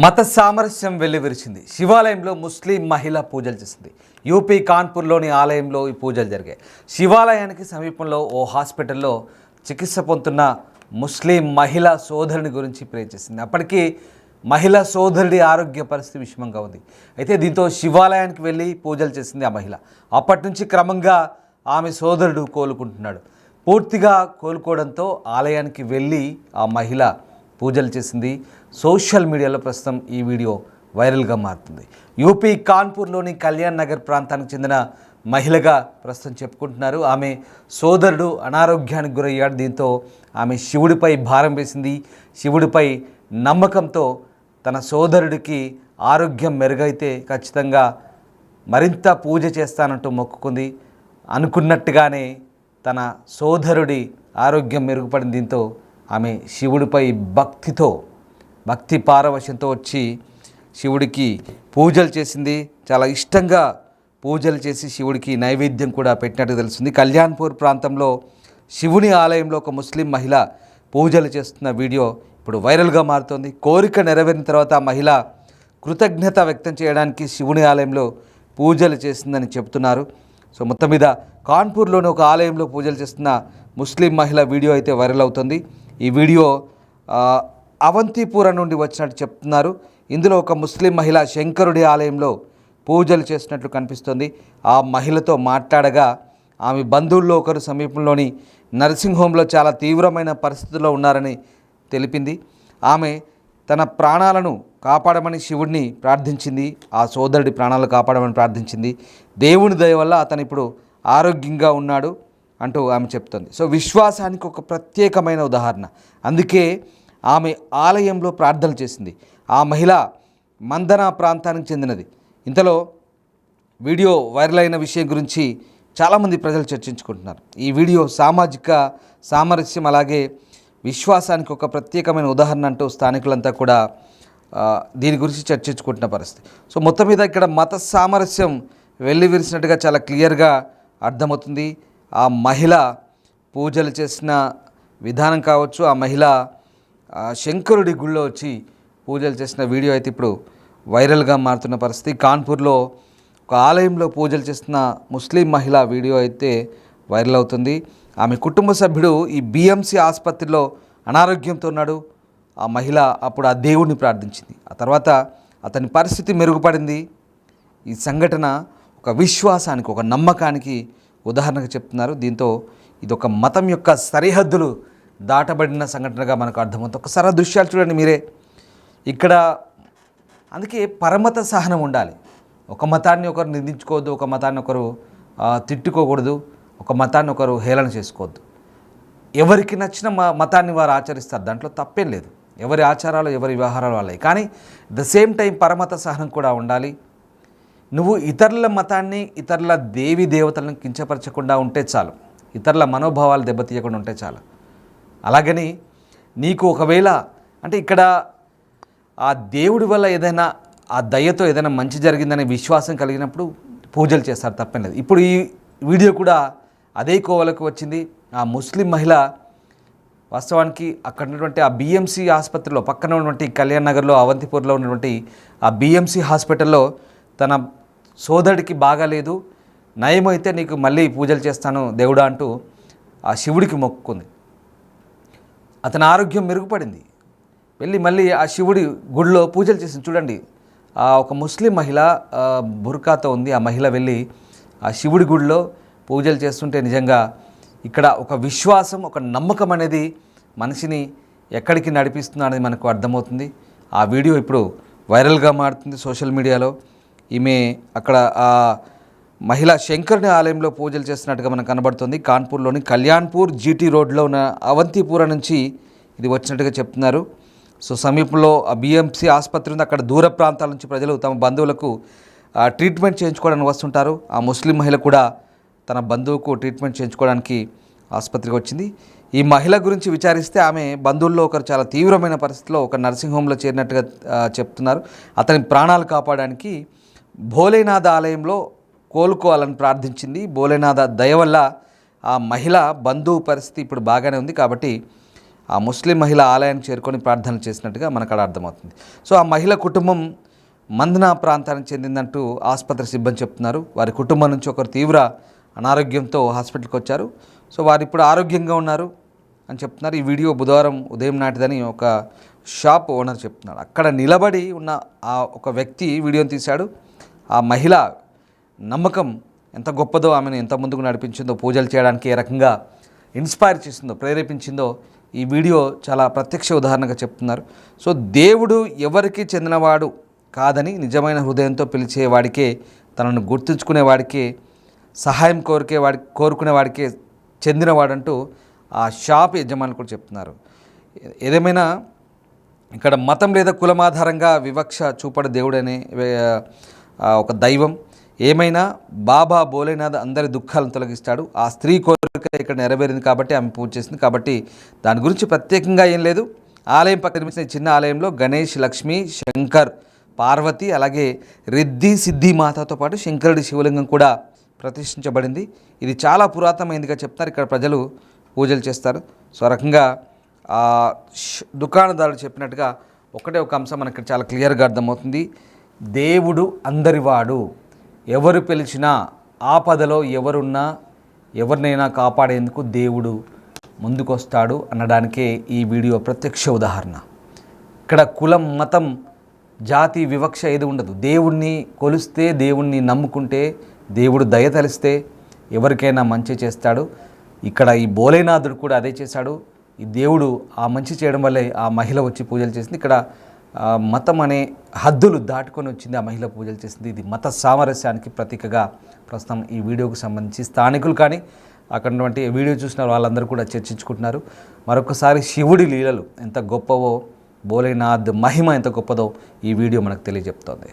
మత సామరస్యం వెల్లివిరిచింది. శివాలయంలో ముస్లిం మహిళ పూజలు చేసింది. యూపీ కాన్పూర్లోని ఆలయంలో ఈ పూజలు జరిగాయి. శివాలయానికి సమీపంలో ఓ హాస్పిటల్లో చికిత్స పొందుతున్న ముస్లిం మహిళా సోదరుని గురించి ప్రే చేసింది. అప్పటికీ మహిళా సోదరుడి ఆరోగ్య పరిస్థితి విషమంగా ఉంది. అయితే దీంతో శివాలయానికి వెళ్ళి పూజలు చేసింది ఆ మహిళ. అప్పటి నుంచి క్రమంగా ఆమె సోదరుడు కోలుకుంటున్నాడు. పూర్తిగా కోలుకోవడంతో ఆలయానికి వెళ్ళి ఆ మహిళ పూజలు చేసింది. సోషల్ మీడియాలో ప్రస్తుతం ఈ వీడియో వైరల్గా మారుతుంది. యూపీ కాన్పూర్లోని కళ్యాణ్ నగర్ ప్రాంతానికి చెందిన మహిళగా ప్రస్తుతం చెప్పుకుంటున్నారు. ఆమె సోదరుడు అనారోగ్యానికి గురయ్యాడు. దీంతో ఆమె శివుడిపై భారం వేసింది. శివుడిపై నమ్మకంతో తన సోదరుడికి ఆరోగ్యం మెరుగైతే ఖచ్చితంగా మరింత పూజ చేస్తానంటూ మొక్కుకుంది. అనుకున్నట్టుగానే తన సోదరుడి ఆరోగ్యం మెరుగుపడింది. దీంతో ఆమె శివుడిపై భక్తి పారవశ్యంతో వచ్చి శివుడికి పూజలు చేసింది. చాలా ఇష్టంగా పూజలు చేసి శివుడికి నైవేద్యం కూడా పెట్టినట్టు తెలుస్తుంది. కళ్యాణ్పూర్ ప్రాంతంలో శివుని ఆలయంలో ఒక ముస్లిం మహిళ పూజలు చేస్తున్న వీడియో ఇప్పుడు వైరల్గా మారుతోంది. కోరిక నెరవేరిన తర్వాత ఆ మహిళ కృతజ్ఞత వ్యక్తం చేయడానికి శివుని ఆలయంలో పూజలు చేసిందని చెబుతున్నారు. సో మొత్తం మీద కాన్పూర్లోని ఒక ఆలయంలో పూజలు చేస్తున్న ముస్లిం మహిళ వీడియో అయితే వైరల్ అవుతుంది. ఈ వీడియో అవంతిపురం నుండి వచ్చినట్టు చెప్తున్నారు. ఇందులో ఒక ముస్లిం మహిళ శంకరుడి ఆలయంలో పూజలు చేసినట్లు కనిపిస్తుంది. ఆ మహిళతో మాట్లాడగా ఆమె బంధువుల్లో ఒకరు సమీపంలోని నర్సింగ్ హోమ్లో చాలా తీవ్రమైన పరిస్థితుల్లో ఉన్నారని తెలిపింది. ఆమె తన ప్రాణాలను కాపాడమని శివుడిని ప్రార్థించింది. ఆ సోదరుడి ప్రాణాలు కాపాడమని ప్రార్థించింది. దేవుని దయ వల్ల అతను ఇప్పుడు ఆరోగ్యంగా ఉన్నాడు అంటూ ఆమె చెప్తుంది. సో విశ్వాసానికి ఒక ప్రత్యేకమైన ఉదాహరణ. అందుకే ఆమె ఆలయంలో ప్రార్థనలు చేసింది. ఆ మహిళ మందన ప్రాంతానికి చెందినది. ఇంతలో వీడియో వైరల్ అయిన విషయం గురించి చాలామంది ప్రజలు చర్చించుకుంటున్నారు. ఈ వీడియో సామాజిక సామరస్యం అలాగే విశ్వాసానికి ఒక ప్రత్యేకమైన ఉదాహరణ అంటూ స్థానికులంతా కూడా దీని గురించి చర్చించుకుంటున్న పరిస్థితి. సో మొత్తం మీద ఇక్కడ మత సామరస్యం వెల్లివిరిసినట్టుగా చాలా క్లియర్గా అర్థమవుతుంది. ఆ మహిళ పూజలు చేసిన విధానం కావచ్చు, ఆ మహిళ శంకరుడి గుళ్ళో వచ్చి పూజలు చేసిన వీడియో అయితే ఇప్పుడు వైరల్గా మారుతున్న పరిస్థితి. కాన్పూర్లో ఒక ఆలయంలో పూజలు చేస్తున్న ముస్లిం మహిళ వీడియో అయితే వైరల్ అవుతుంది. ఆమె కుటుంబ సభ్యుడు ఈ బిఎంసి ఆసుపత్రిలో అనారోగ్యంతో ఉన్నాడు. ఆ మహిళ అప్పుడు ఆ దేవుడిని ప్రార్థించింది. ఆ తర్వాత అతని పరిస్థితి మెరుగుపడింది. ఈ సంఘటన ఒక విశ్వాసానికి, ఒక నమ్మకానికి ఉదాహరణగా చెప్తున్నారు. దీంతో ఇది ఒక మతం యొక్క సరిహద్దులు దాటబడిన సంఘటనగా మనకు అర్థమవుతుంది. ఒకసారి ఆ దృశ్యాలు చూడండి మీరే. ఇక్కడ అందుకే పరమత సహనం ఉండాలి. ఒక మతాన్ని ఒకరు నిందించుకోవద్దు, ఒక మతాన్ని ఒకరు తిట్టుకోకూడదు, ఒక మతాన్ని ఒకరు హేళన చేసుకోవద్దు. ఎవరికి నచ్చిన మతాన్ని వారు ఆచరిస్తారు, దాంట్లో తప్పేం లేదు. ఎవరి ఆచారాలు ఎవరి వ్యవహారాలు వాళ్ళవి. కానీ ద సేమ్ టైం పరమత సహనం కూడా ఉండాలి. నువ్వు ఇతరుల మతాన్ని, ఇతరుల దేవి దేవతలను కించపరచకుండా ఉంటే చాలు. ఇతరుల మనోభావాలు దెబ్బతీయకుండా ఉంటే చాలు. అలాగని నీకు ఒకవేళ అంటే ఇక్కడ ఆ దేవుడి వల్ల ఏదైనా ఆ దయతో ఏదైనా మంచి జరిగిందనే విశ్వాసం కలిగినప్పుడు పూజలు చేస్తారు, తప్పేం లేదు. ఇప్పుడు ఈ వీడియో కూడా అదే కోవలకు వచ్చింది. ఆ ముస్లిం మహిళ వాస్తవానికి అక్కడ ఉన్నటువంటి ఆ బిఎంసి ఆసుపత్రిలో పక్కన ఉన్నటువంటి కళ్యాణ్ నగర్లో అవంతిపూర్లో ఉన్నటువంటి ఆ బిఎంసి హాస్పిటల్లో తన సోదరుడికి బాగాలేదు, నయమైతే నీకు మళ్ళీ పూజలు చేస్తాను దేవుడా అంటూ ఆ శివుడికి మొక్కుకుంది. అతని ఆరోగ్యం మెరుగుపడింది. వెళ్ళి మళ్ళీ ఆ శివుడి గుడిలో పూజలు చేసింది. చూడండి, ఒక ముస్లిం మహిళ బుర్కాతో ఉంది. ఆ మహిళ వెళ్ళి ఆ శివుడి గుడిలో పూజలు చేస్తుంటే నిజంగా ఇక్కడ ఒక విశ్వాసం, ఒక నమ్మకం అనేది మనిషిని ఎక్కడికి నడిపిస్తుంది అనేది మనకు అర్థమవుతుంది. ఆ వీడియో ఇప్పుడు వైరల్గా మారుతుంది సోషల్ మీడియాలో. ఈమె అక్కడ ఆ మహిళ శంకరుని ఆలయంలో పూజలు చేస్తున్నట్టుగా మనకు కనబడుతుంది. కాన్పూర్లోని కళ్యాణ్పూర్ జీటీ రోడ్లో ఉన్న అవంతిపురం నుంచి ఇది వచ్చినట్టుగా చెప్తున్నారు. సో సమీపంలో ఆ బిఎంసి ఆసుపత్రి ఉంది. అక్కడ దూర ప్రాంతాల నుంచి ప్రజలు తమ బంధువులకు ట్రీట్మెంట్ చేయించుకోవడానికి వస్తుంటారు. ఆ ముస్లిం మహిళ కూడా తన బంధువుకు ట్రీట్మెంట్ చేయించుకోవడానికి ఆసుపత్రికి వచ్చింది. ఈ మహిళ గురించి విచారిస్తే ఆమె బంధువుల్లో ఒకరు చాలా తీవ్రమైన పరిస్థితిలో ఒక నర్సింగ్ హోమ్లో చేరినట్టుగా చెప్తున్నారు. అతని ప్రాణాలు కాపాడడానికి భోలేనాథ ఆలయంలో కోలుకోవాలని ప్రార్థించింది. భోలేనాథ దయ వల్ల ఆ మహిళ బంధువు పరిస్థితి ఇప్పుడు బాగానే ఉంది. కాబట్టి ఆ ముస్లిం మహిళ ఆలయానికి చేరుకొని ప్రార్థనలు చేసినట్టుగా మనకు అక్కడ అర్థమవుతుంది. సో ఆ మహిళ కుటుంబం మందనా ప్రాంతానికి చెందిందంటూ ఆసుపత్రి సిబ్బంది చెప్తున్నారు. వారి కుటుంబం నుంచి ఒకరు తీవ్ర అనారోగ్యంతో హాస్పిటల్కి వచ్చారు. సో వారు ఇప్పుడు ఆరోగ్యంగా ఉన్నారు అని చెప్తున్నారు. ఈ వీడియో బుధవారం ఉదయం నాటిదని ఒక షాప్ ఓనర్ చెప్తున్నాడు. అక్కడ నిలబడి ఉన్న ఆ ఒక వ్యక్తి వీడియోని తీశాడు. ఆ మహిళ నమ్మకం ఎంత గొప్పదో, ఆమెను ఎంత ముందుకు నడిపించిందో, పూజలు చేయడానికి ఏ రకంగా ఇన్స్పైర్ చేసిందో, ప్రేరేపించిందో ఈ వీడియో చాలా ప్రత్యక్ష ఉదాహరణగా చెప్తున్నారు. సో దేవుడు ఎవరికి చెందినవాడు కాదని, నిజమైన హృదయంతో పిలిచేవాడికే, తనను గుర్తుంచుకునేవాడికే, సహాయం కోరుకునేవాడికే చెందినవాడంటూ ఆ షాప్ యజమాని కూడా చెప్తున్నారు. ఏదేమైనా ఇక్కడ మతం లేదా కులం ఆధారంగా వివక్ష చూపడు దేవుడనే ఒక దైవం. ఏమైనా బాబా భోలేనాథ్ అందరి దుఃఖాలను తొలగిస్తాడు. ఆ స్త్రీ కోరిక ఇక్కడ నెరవేరింది కాబట్టి ఆమె పూజ చేసింది కాబట్టి దాని గురించి ప్రత్యేకంగా ఏం లేదు. ఆలయం పక్కన నిర్మించిన చిన్న ఆలయంలో గణేష్, లక్ష్మి, శంకర్, పార్వతి, అలాగే రిద్ధి సిద్ధి మాతతో పాటు శంకరుడి శివలింగం కూడా ప్రతిష్ఠించబడింది. ఇది చాలా పురాతనమైనదిగా చెప్తారు. ఇక్కడ ప్రజలు పూజలు చేస్తారు. సో ఆ రకంగా దుకాణదారుడు చెప్పినట్టుగా ఒకటే ఒక అంశం మనకి చాలా క్లియర్గా అర్థమవుతుంది. దేవుడు అందరివాడు. ఎవరు పిలిచినా, ఆపదలో ఎవరున్నా, ఎవరినైనా కాపాడేందుకు దేవుడు ముందుకొస్తాడు అనడానికే ఈ వీడియో ప్రత్యక్ష ఉదాహరణ. ఇక్కడ కులం, మతం, జాతి వివక్ష ఏది ఉండదు. దేవుణ్ణి కొలిస్తే, దేవుణ్ణి నమ్ముకుంటే, దేవుడు దయతలిస్తే ఎవరికైనా మంచి చేస్తాడు. ఇక్కడ ఈ భోలేనాథుడు కూడా అదే చేశాడు. ఈ దేవుడు ఆ మంచి చేయడం వల్లే ఆ మహిళ వచ్చి పూజలు చేసింది. ఇక్కడ మతం అనే హద్దులు దాటుకొని వచ్చింది, ఆ మహిళ పూజలు చేసింది. ఇది మత సామరస్యానికి ప్రతీకగా ప్రస్తుతం ఈ వీడియోకు సంబంధించి స్థానికులు కానీ అక్కడ ఉన్నటువంటి వీడియో చూసిన వాళ్ళందరూ కూడా చర్చించుకుంటున్నారు. మరొకసారి శివుడి లీలలు ఎంత గొప్పవో, భోలేనాథ్ మహిమ ఎంత గొప్పదో ఈ వీడియో మనకు తెలియజెప్తోంది.